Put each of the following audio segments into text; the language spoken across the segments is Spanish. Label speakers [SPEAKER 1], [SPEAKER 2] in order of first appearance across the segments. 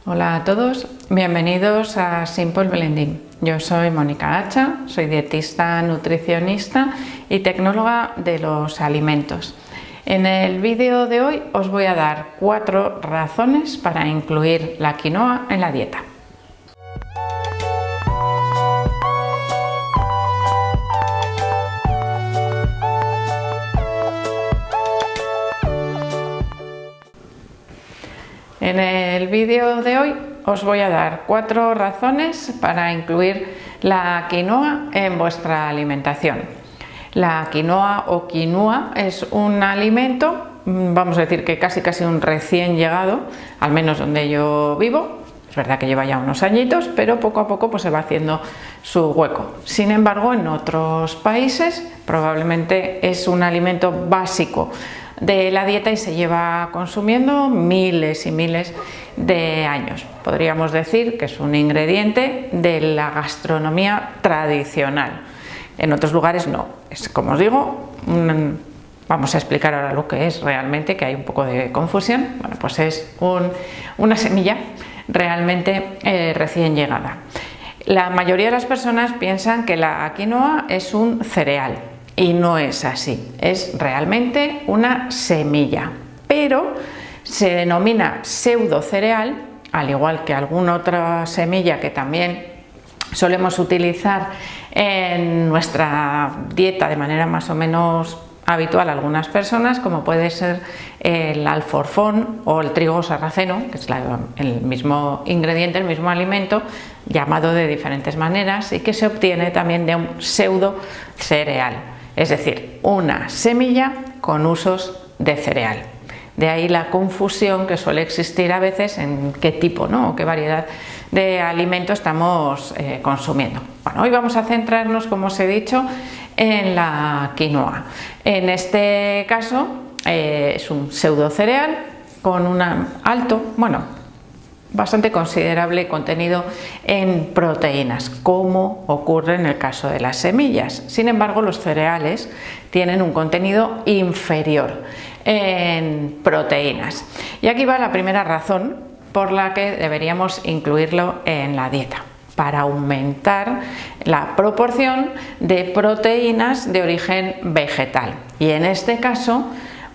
[SPEAKER 1] Hola a todos, bienvenidos a Simple Blending. Yo soy Mónica Hacha, soy dietista, nutricionista y tecnóloga de los alimentos. En el vídeo de hoy os voy a dar 4 razones para incluir la quinoa en la dieta. En el vídeo de hoy os voy a dar 4 razones para incluir la quinoa en vuestra alimentación. La quinoa o quinua es un alimento, vamos a decir que casi un recién llegado, al menos donde yo vivo. Es verdad que lleva ya unos añitos, pero poco a poco pues se va haciendo su hueco. Sin embargo, en otros países probablemente es un alimento básico de la dieta y se lleva consumiendo miles y miles de años. Podríamos decir que es un ingrediente de la gastronomía tradicional. En otros lugares no. Es, como os digo, vamos a explicar ahora lo que es realmente, que hay un poco de confusión. Bueno, pues es una semilla realmente recién llegada. La mayoría de las personas piensan que la quinoa es un cereal. Y no es así, es realmente una semilla, pero se denomina pseudo cereal, al igual que alguna otra semilla que también solemos utilizar en nuestra dieta de manera más o menos habitual algunas personas, como puede ser el alforfón o el trigo sarraceno, que es el mismo ingrediente, el mismo alimento, llamado de diferentes maneras y que se obtiene también de un pseudo cereal. Es decir, una semilla con usos de cereal. De ahí la confusión que suele existir a veces en qué tipo, ¿no? o qué variedad de alimento estamos consumiendo. Bueno, hoy vamos a centrarnos, como os he dicho, en la quinoa. En este caso es un pseudo cereal con un alto, bastante considerable contenido en proteínas, como ocurre en el caso de las semillas. Sin embargo, los cereales tienen un contenido inferior en proteínas. Y aquí va la primera razón por la que deberíamos incluirlo en la dieta, para aumentar la proporción de proteínas de origen vegetal. Y en este caso,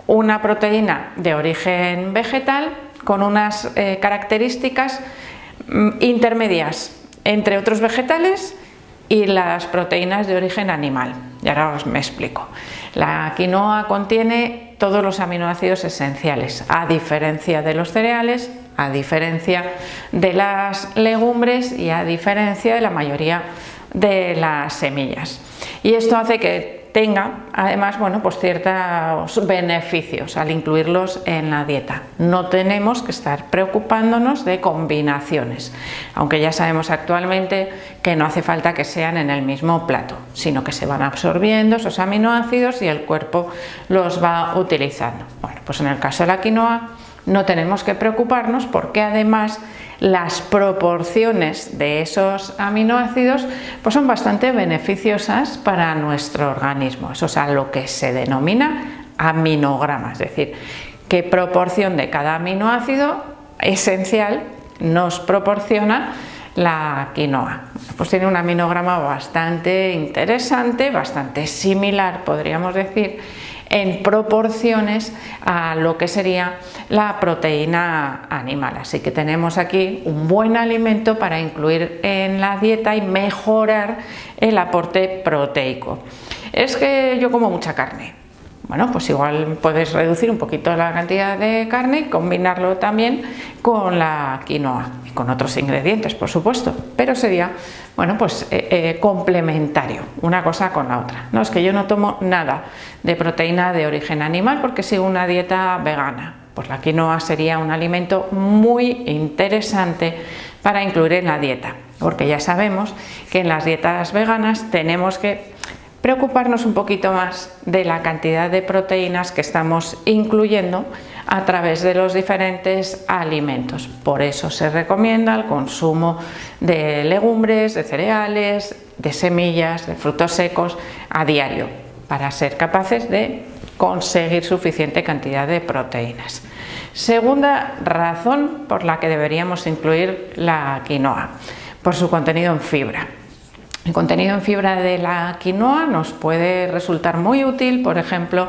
[SPEAKER 1] una proteína de origen vegetal con unas características intermedias entre otros vegetales y las proteínas de origen animal. Y ahora me explico. La quinoa contiene todos los aminoácidos esenciales, a diferencia de los cereales, a diferencia de las legumbres y a diferencia de la mayoría de las semillas. Y esto hace que tenga además ciertos beneficios al incluirlos en la dieta. No tenemos que estar preocupándonos de combinaciones, aunque ya sabemos actualmente que no hace falta que sean en el mismo plato, sino que se van absorbiendo esos aminoácidos y el cuerpo los va utilizando. Bueno, pues en el caso de la quinoa no tenemos que preocuparnos porque además las proporciones de esos aminoácidos pues son bastante beneficiosas para nuestro organismo. Eso es a lo que se denomina aminograma, es decir, qué proporción de cada aminoácido esencial nos proporciona la quinoa. Pues tiene un aminograma bastante interesante, bastante similar, podríamos decir, en proporciones a lo que sería la proteína animal. Así que tenemos aquí un buen alimento para incluir en la dieta y mejorar el aporte proteico. Es que yo como mucha carne. Bueno, pues igual puedes reducir un poquito la cantidad de carne y combinarlo también con la quinoa y con otros ingredientes, por supuesto, pero sería, complementario, una cosa con la otra. No, es que yo no tomo nada de proteína de origen animal porque sigo una dieta vegana. Pues la quinoa sería un alimento muy interesante para incluir en la dieta, porque ya sabemos que en las dietas veganas tenemos que preocuparnos un poquito más de la cantidad de proteínas que estamos incluyendo a través de los diferentes alimentos. Por eso se recomienda el consumo de legumbres, de cereales, de semillas, de frutos secos a diario, para ser capaces de conseguir suficiente cantidad de proteínas. Segunda razón por la que deberíamos incluir la quinoa, por su contenido en fibra. El contenido en fibra de la quinoa nos puede resultar muy útil, por ejemplo,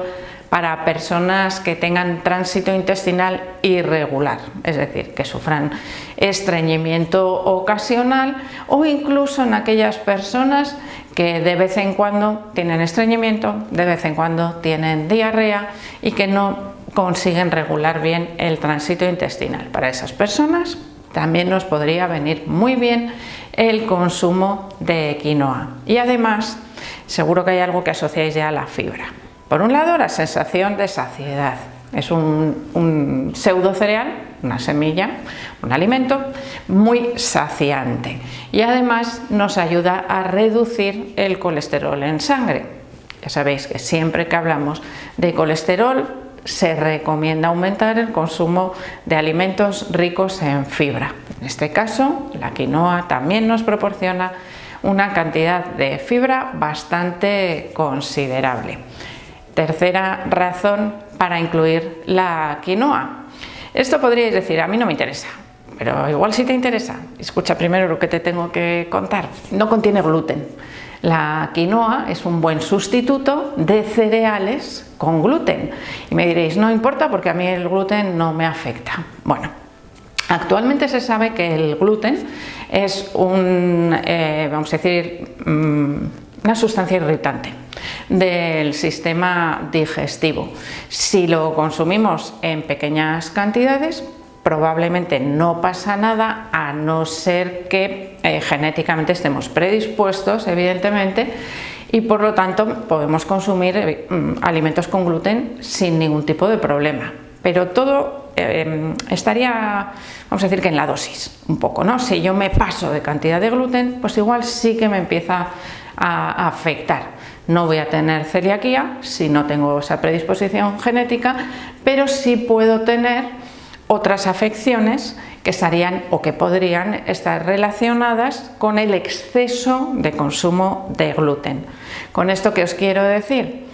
[SPEAKER 1] para personas que tengan tránsito intestinal irregular, es decir, que sufran estreñimiento ocasional, o incluso en aquellas personas que de vez en cuando tienen estreñimiento, de vez en cuando tienen diarrea y que no consiguen regular bien el tránsito intestinal. Para esas personas también nos podría venir muy bien el consumo de quinoa. Y además, seguro que hay algo que asociáis ya a la fibra. Por un lado, la sensación de saciedad. Es un pseudo cereal, una semilla, un alimento muy saciante. Y además nos ayuda a reducir el colesterol en sangre. Ya sabéis que siempre que hablamos de colesterol, se recomienda aumentar el consumo de alimentos ricos en fibra. En este caso, la quinoa también nos proporciona una cantidad de fibra bastante considerable. Tercera razón para incluir la quinoa. Esto podríais decir, a mí no me interesa, pero igual si te interesa. Escucha primero lo que te tengo que contar. No contiene gluten. La quinoa es un buen sustituto de cereales con gluten. Y me diréis, no importa porque a mí el gluten no me afecta. Bueno, actualmente se sabe que el gluten es vamos a decir, una sustancia irritante del sistema digestivo. Si lo consumimos en pequeñas cantidades, probablemente no pasa nada, a no ser que genéticamente estemos predispuestos, evidentemente, y por lo tanto podemos consumir alimentos con gluten sin ningún tipo de problema. Pero todo estaría, vamos a decir que en la dosis, un poco, ¿no? Si yo me paso de cantidad de gluten, pues igual sí que me empieza a afectar. No voy a tener celiaquía si no tengo esa predisposición genética, pero sí puedo tener otras afecciones que estarían o que podrían estar relacionadas con el exceso de consumo de gluten. Con esto, ¿qué os quiero decir?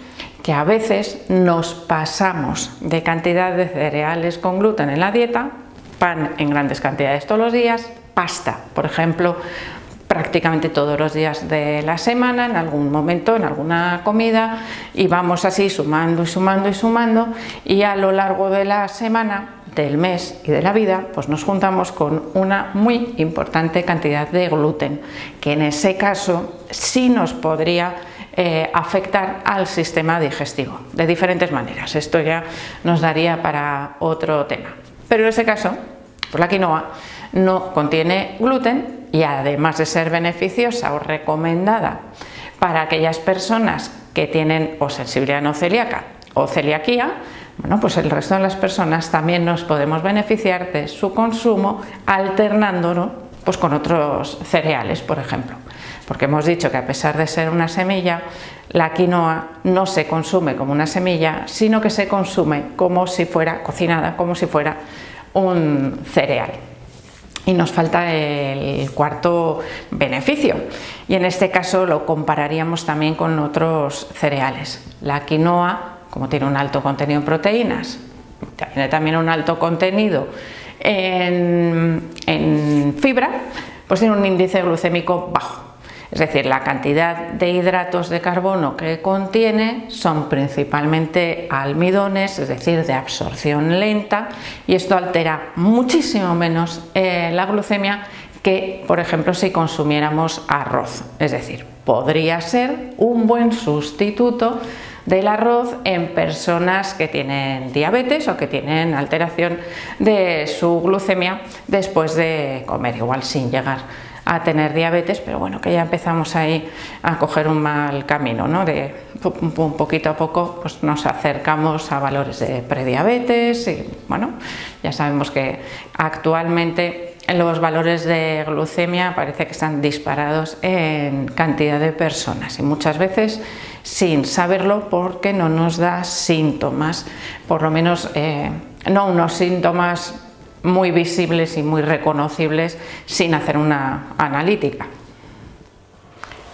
[SPEAKER 1] Que a veces nos pasamos de cantidad de cereales con gluten en la dieta, pan en grandes cantidades todos los días, pasta, por ejemplo, prácticamente todos los días de la semana, en algún momento, en alguna comida, y vamos así sumando y sumando y sumando, y a lo largo de la semana, del mes y de la vida, pues nos juntamos con una muy importante cantidad de gluten, que en ese caso sí nos podría afectar al sistema digestivo de diferentes maneras. Esto ya nos daría para otro tema. Pero en ese caso, pues la quinoa no contiene gluten y además de ser beneficiosa o recomendada para aquellas personas que tienen o sensibilidad no celíaca o celiaquía, bueno, pues el resto de las personas también nos podemos beneficiar de su consumo alternándolo pues con otros cereales, por ejemplo. Porque hemos dicho que a pesar de ser una semilla, la quinoa no se consume como una semilla, sino que se consume como si fuera cocinada, como si fuera un cereal. Y nos falta el cuarto beneficio, y en este caso lo compararíamos también con otros cereales. La quinoa, como tiene un alto contenido en proteínas, tiene también un alto contenido en fibra, pues tiene un índice glucémico bajo. Es decir, la cantidad de hidratos de carbono que contiene son principalmente almidones, es decir, de absorción lenta, y esto altera muchísimo menos la glucemia que, por ejemplo, si consumiéramos arroz. Es decir, podría ser un buen sustituto del arroz en personas que tienen diabetes o que tienen alteración de su glucemia después de comer, igual sin llegar a tener diabetes, pero bueno, que ya empezamos ahí a coger un mal camino, ¿no? De poquito a poco pues nos acercamos a valores de prediabetes y bueno, ya sabemos que actualmente los valores de glucemia parece que están disparados en cantidad de personas y muchas veces sin saberlo porque no nos da síntomas, por lo menos no unos síntomas muy visibles y muy reconocibles sin hacer una analítica.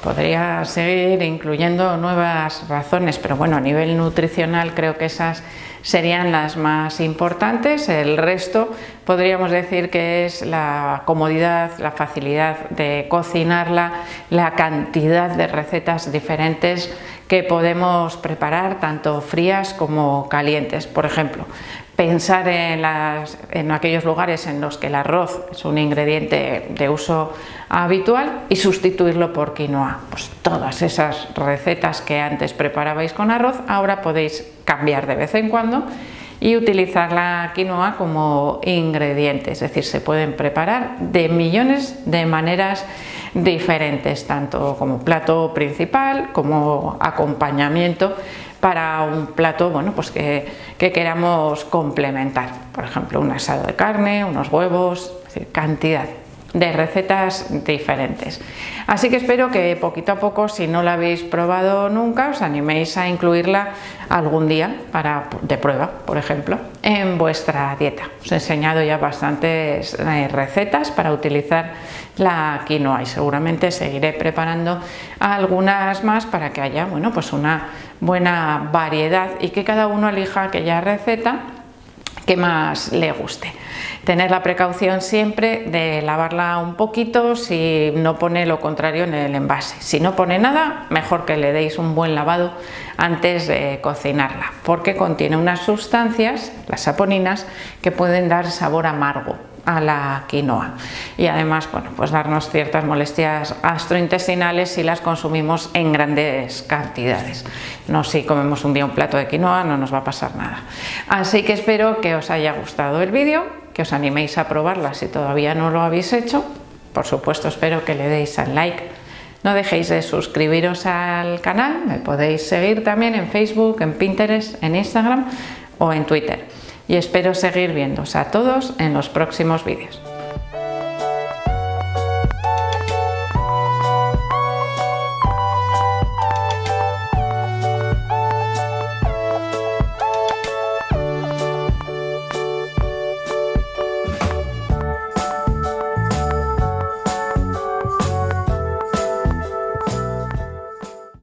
[SPEAKER 1] Podría seguir incluyendo nuevas razones, pero bueno, a nivel nutricional creo que esas serían las más importantes. El resto podríamos decir que es la comodidad, la facilidad de cocinarla, la cantidad de recetas diferentes que podemos preparar, tanto frías como calientes. Por ejemplo, pensar en aquellos lugares en los que el arroz es un ingrediente de uso habitual y sustituirlo por quinoa. Pues todas esas recetas que antes preparabais con arroz, ahora podéis cambiar de vez en cuando y utilizar la quinoa como ingrediente. Es decir, se pueden preparar de millones de maneras diferentes, tanto como plato principal como acompañamiento para un plato, bueno, pues que queramos complementar. Por ejemplo, un asado de carne, unos huevos, es decir, cantidad de recetas diferentes. Así que espero que poquito a poco, si no la habéis probado nunca, os animéis a incluirla algún día de prueba, por ejemplo, en vuestra dieta. Os he enseñado ya bastantes recetas para utilizar la quinoa y seguramente seguiré preparando algunas más para que haya, bueno, pues una buena variedad y que cada uno elija aquella receta que más le guste. Tener la precaución siempre de lavarla un poquito si no pone lo contrario en el envase. Si no pone nada, mejor que le deis un buen lavado antes de cocinarla, porque contiene unas sustancias, las saponinas, que pueden dar sabor amargo a la quinoa y además, bueno, pues darnos ciertas molestias gastrointestinales si las consumimos en grandes cantidades. No, si comemos un día un plato de quinoa no nos va a pasar nada. Así que espero que os haya gustado el vídeo, que os animéis a probarla si todavía no lo habéis hecho. Por supuesto, espero que le deis al like. No dejéis de suscribiros al canal. Me podéis seguir también en Facebook, en Pinterest, en Instagram o en Twitter. Y espero seguir viéndoos a todos en los próximos vídeos.